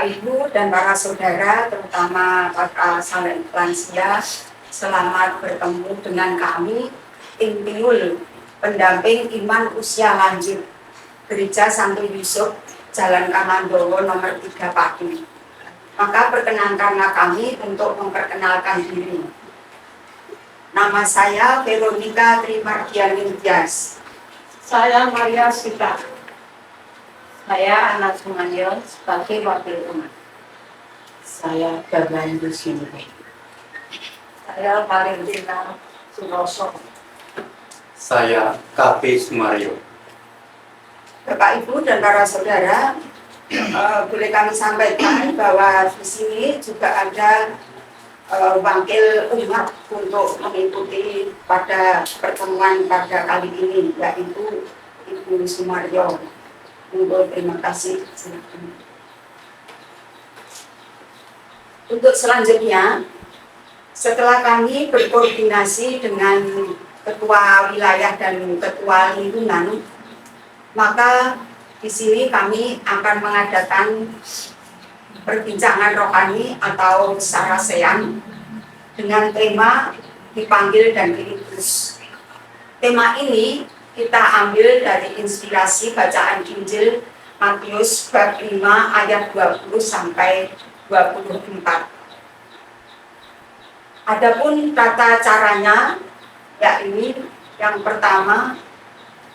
Bapak Ibu dan para saudara, terutama para sahabat lansia, selamat bertemu dengan kami, tim Tiul, pendamping iman usia lanjut, Gereja Santo Yusuf, Jalan Kamandowo nomor 3 Pati. Maka perkenankanlah kami untuk memperkenalkan diri. Nama saya Veronica Trimardiani Tias. Saya Maria Sita. Saya Anak Sumanyo sebagai wakil rumah. Saya Gablan Yusini. Saya Valentina Suroso. Saya KP Sumario. Bapak Ibu dan para saudara, boleh kami sampaikan bahwa di sini juga ada wakil umat untuk mengikuti pada pertemuan pada kali ini, yaitu Ibu Sumario. Terima kasih. Untuk selanjutnya, setelah kami berkoordinasi dengan ketua wilayah dan ketua lingkungan, maka di sini kami akan mengadakan perbincangan rohani atau sarasean dengan tema dipanggil dan diutus. Tema ini kita ambil dari inspirasi bacaan Injil Matius bab 5 ayat 20 sampai 24. Adapun tata caranya, yakni yang pertama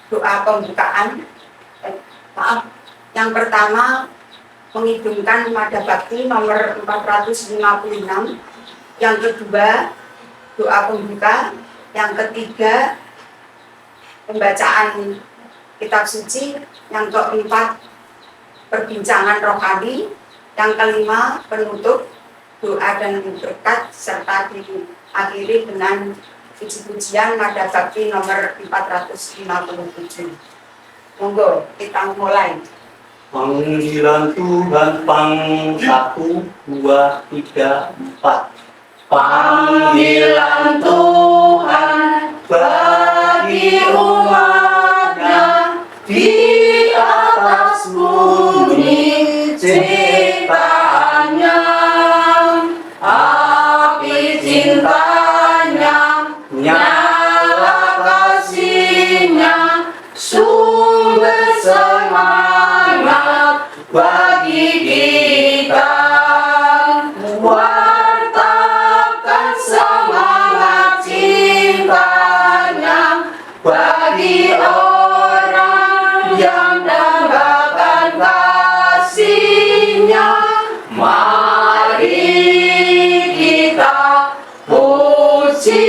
doa pembukaan. Yang pertama mengidungkan Nada Bakti nomor 456. Yang kedua doa pembuka. Yang ketiga pembacaan kitab suci. Yang keempat perbincangan rohani. Yang kelima penutup doa dan berkat serta diakhiri dengan puji-pujian Nada Bakti nomor 457. Monggo kita mulai. Panggilan Tuhan pang 1, 2, 3, 4. Panggilan Tuhan bagi umatnya di atas bumi ciptaannya, api cintanya, nyala kasihnya, sumber semangat bagi kita. Wartakan semangat cintanya bagi orang yang dambakan kasihnya. Mari kita puji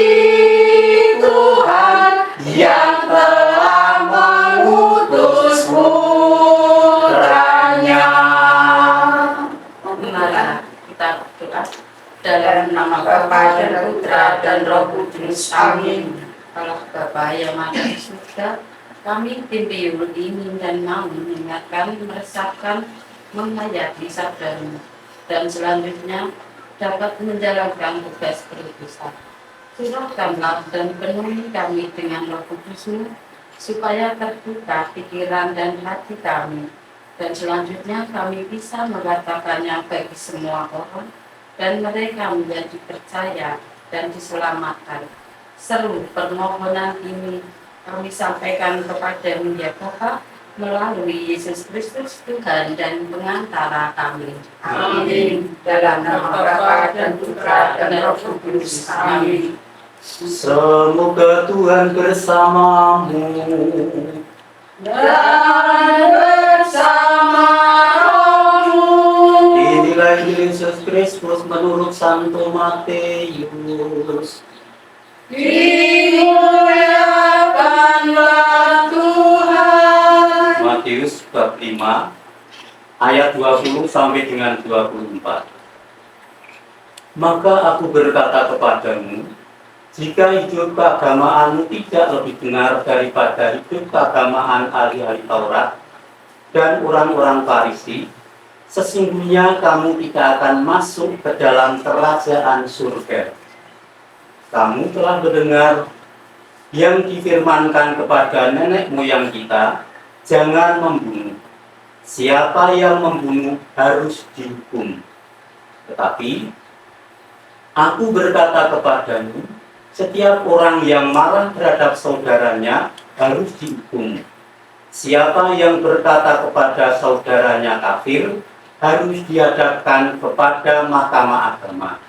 Tuhan yang telah mengutus putranya. Mari kita berdoa dalam nama Bapa dan Putra dan Roh Kudus. Amin. Allah Bapa yang ada di surga, kami tim Tiul ingin dan mau mengingatkan, meresapkan, menghayati sabda-Mu, dan selanjutnya dapat menjalankan tugas berutusan. Curahkanlah dan penuhi kami dengan Roh Kudus-Mu, supaya terbuka pikiran dan hati kami, dan selanjutnya kami bisa mengatakannya bagi semua orang, dan mereka menjadi percaya dan diselamatkan. Seru permohonan ini kami sampaikan kepada-Mu ya Bapa, melalui Yesus Kristus Tuhan dan pengantara kami. Amin. Dalam nama Bapa dan Putra dan Roh Kudus. Amin. Semoga Tuhan bersamamu. Dan bersama rohmu. Inilah Injil Yesus Kristus menurut Santo Matius. Dimuliakanlah Tuhan. Matius bab 5 ayat 20 sampai dengan 24. Maka aku berkata kepadamu, jika hidup keagamaanmu tidak lebih benar daripada hidup keagamaan ahli-ahli Taurat dan orang-orang Farisi, sesungguhnya kamu tidak akan masuk ke dalam kerajaan surga. Kamu telah mendengar yang difirmankan kepada nenek moyang kita, jangan membunuh, Siapa yang membunuh harus dihukum. Tetapi aku berkata kepadamu, setiap orang yang marah terhadap saudaranya harus dihukum. Siapa yang berkata kepada saudaranya kafir harus dihadapkan kepada mahkamah agama.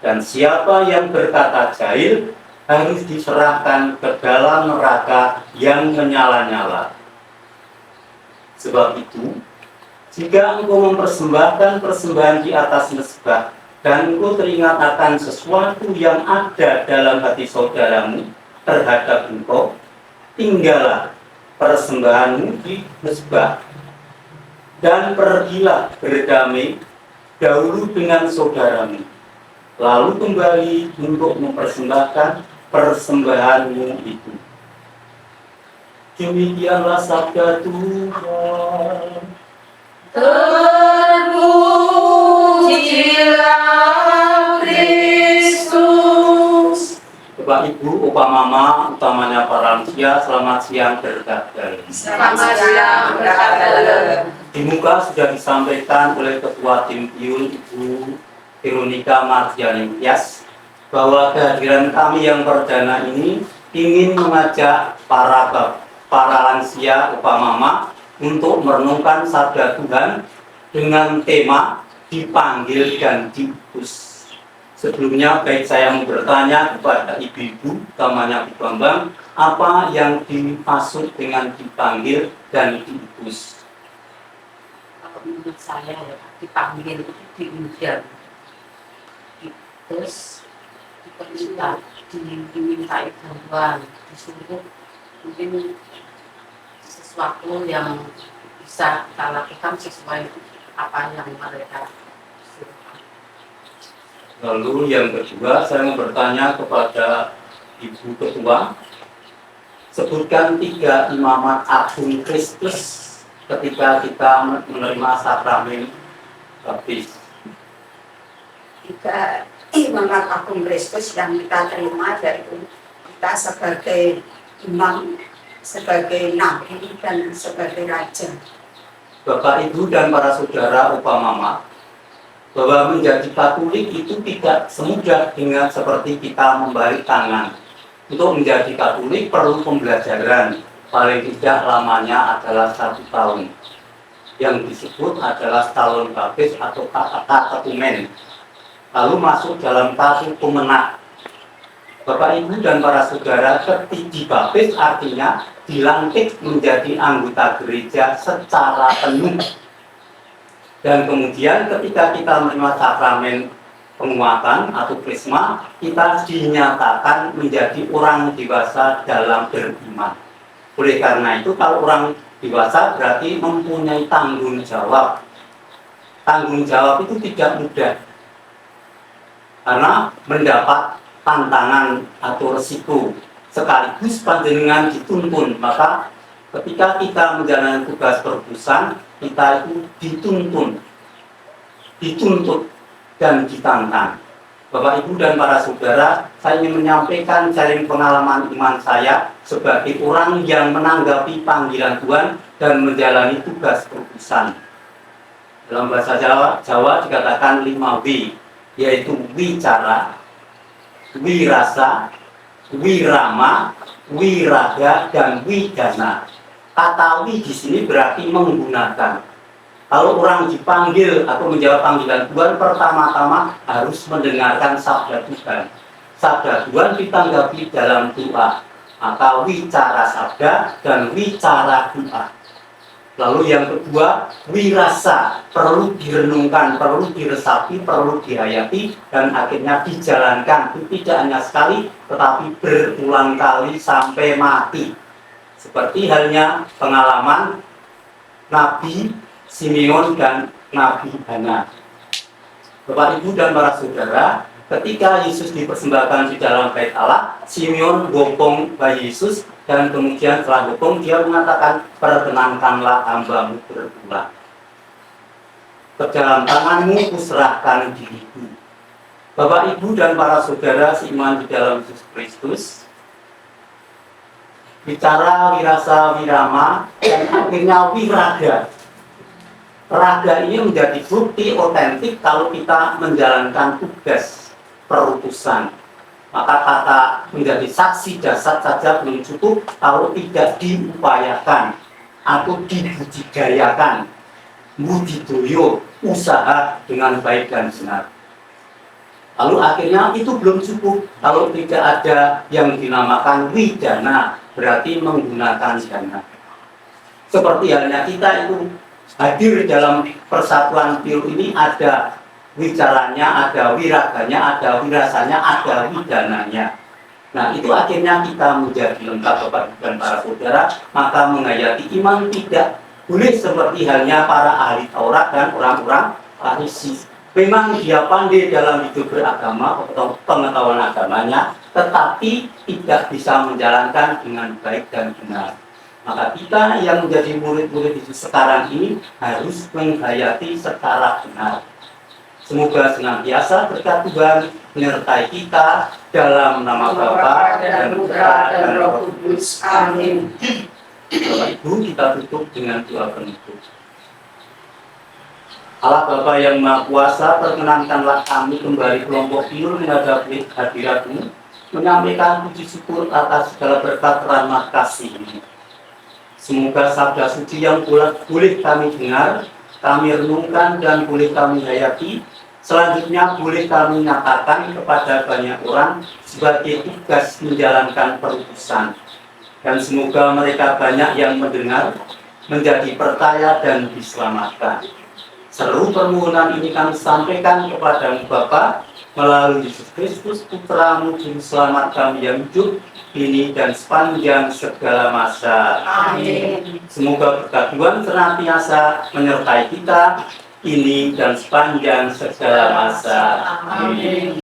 Dan siapa yang berkata jahil harus diserahkan ke dalam neraka yang menyala-nyala. Sebab itu, jika engkau mempersembahkan persembahan di atas mezbah dan engkau teringat akan sesuatu yang ada dalam hati saudaramu terhadap engkau, tinggallah persembahanmu di mezbah dan pergilah berdamai dahulu dengan saudaramu, lalu kembali untuk mempersembahkan persembahanmu itu. Demikianlah sabda Tuhan. Terpujilah Kristus. Bapak Ibu, Opa Mama, utamanya para lansia, selamat siang berkah. Selamat siang, berkah. Di muka sudah disampaikan oleh Ketua Tim Piul Ibu Veronica Mardiani Tias bahwa kehadiran kami yang perdana ini ingin mengajak para lansia Opa Mama untuk merenungkan sabda Tuhan dengan tema dipanggil dan diutus. Sebelumnya baik saya mau bertanya kepada ibu-ibu, utamanya Ibu Bambang, apa yang dimaksud dengan dipanggil dan diutus? Kalau menurut saya ya, dipanggil itu diundang, terus dimintai bantuan, disuruh mungkin sesuatu yang bisa kita lakukan sesuai apa yang mereka suruhkan. Lalu yang kedua, saya mau bertanya kepada Ibu Ketua, sebutkan 3 imamat agung Kristus ketika kita menerima sakramen baptis. 3 imamat agung Kristus yang kita terima, yaitu kita sebagai imam, sebagai nabi, dan sebagai raja. Bapak, Ibu, dan para saudara Opa Mama, bahwa menjadi Katolik itu tidak semudah dengan seperti kita membalik tangan. Untuk menjadi Katolik perlu pembelajaran, paling tidak lamanya adalah 1 tahun. Yang disebut adalah tahun baptis atau katekumen. Lalu masuk dalam katekumenak. Bapak, Ibu, dan para saudara, ketika dibaptis artinya dilantik menjadi anggota gereja secara penuh. Dan kemudian ketika kita menerima sakramen penguatan atau krisma, kita dinyatakan menjadi orang dewasa dalam beriman. Oleh karena itu, kalau orang dewasa berarti mempunyai tanggung jawab. Tanggung jawab itu tidak mudah, karena mendapat tantangan atau resiko sekaligus panjenengan dituntun. Maka ketika kita menjalani tugas perutusan, kita itu dituntut dan ditantang. Bapak, Ibu, dan para saudara, saya ingin menyampaikan jaring pengalaman iman saya sebagai orang yang menanggapi panggilan Tuhan dan menjalani tugas perutusan. Dalam bahasa Jawa dikatakan 5W, yaitu wicara, wirasa, wirama, wiraga, dan widana. Kata wi di sini berarti menggunakan. Kalau orang dipanggil atau menjawab panggilan Tuhan, pertama-tama harus mendengarkan sabda Tuhan. Sabda Tuhan ditanggapi dalam doa. Maka wicara sabda dan wicara doa. Lalu yang kedua, wirasa, perlu direnungkan, perlu diresapi, perlu dihayati, dan akhirnya dijalankan. Tidak hanya sekali, tetapi berulang kali sampai mati. Seperti halnya pengalaman Nabi Simeon dan Nabi Hana. Bapak, Ibu, dan para saudara, ketika Yesus dipersembahkan di dalam bait Allah, Simeon bopong bayi Yesus, dan kemudian setelah bopong dia mengatakan, perkenankanlah hambamu berpulang. Ke dalam tanganmu kuserahkan diriku. Bapak, Ibu, dan para saudara seiman di dalam Yesus Kristus, bicara wirasa, wirama, dan akhirnya wiraga. raga ini menjadi bukti otentik kalau kita menjalankan tugas perutusan. Maka kata menjadi saksi jasad saja belum cukup kalau tidak diupayakan atau dibudidayakan, budidoyo, usaha dengan baik dan benar. Lalu akhirnya itu belum cukup kalau tidak ada yang dinamakan widana, berarti menggunakan dana. Seperti halnya kita itu hadir dalam persatuan PIL ini, ada wicaranya, ada wiraganya, ada wirasanya, ada widananya. Nah, itu akhirnya kita menjadi lengkap Bapak dan para saudara, maka menghayati iman tidak boleh seperti halnya para ahli Taurat dan orang-orang Farisi. Memang dia pandai dalam hidup beragama atau pengetahuan agamanya, tetapi tidak bisa menjalankan dengan baik dan benar. Maka kita yang menjadi murid-murid itu sekarang ini harus menghayati secara benar. Semoga senantiasa berkat Tuhan menyertai kita dalam nama Bapa dan Putra dan Roh Kudus. Amin. Bapak Ibu, kita tutup dengan doa penutup. Allah Bapa yang Maha Kuasa, perkenankanlah kami kembali kelompok PIL menghadapi hadirat-Mu, menyampaikan puji syukur atas segala berkat rahmat kasih ini. Semoga sabda suci yang boleh kami dengar, kami renungkan dan boleh kami hayati, selanjutnya boleh kami nyatakan kepada banyak orang sebagai tugas menjalankan perutusan. Dan semoga mereka banyak yang mendengar, menjadi percaya dan diselamatkan. Seluruh permohonan ini kami sampaikan kepada Bapa melalui Yesus Kristus, Putra-Mu, Juru Selamat kami yang hidup, kini dan sepanjang segala masa. Amin. Semoga berkat Tuhan senantiasa menyertai kita, kini dan sepanjang segala masa. Amin.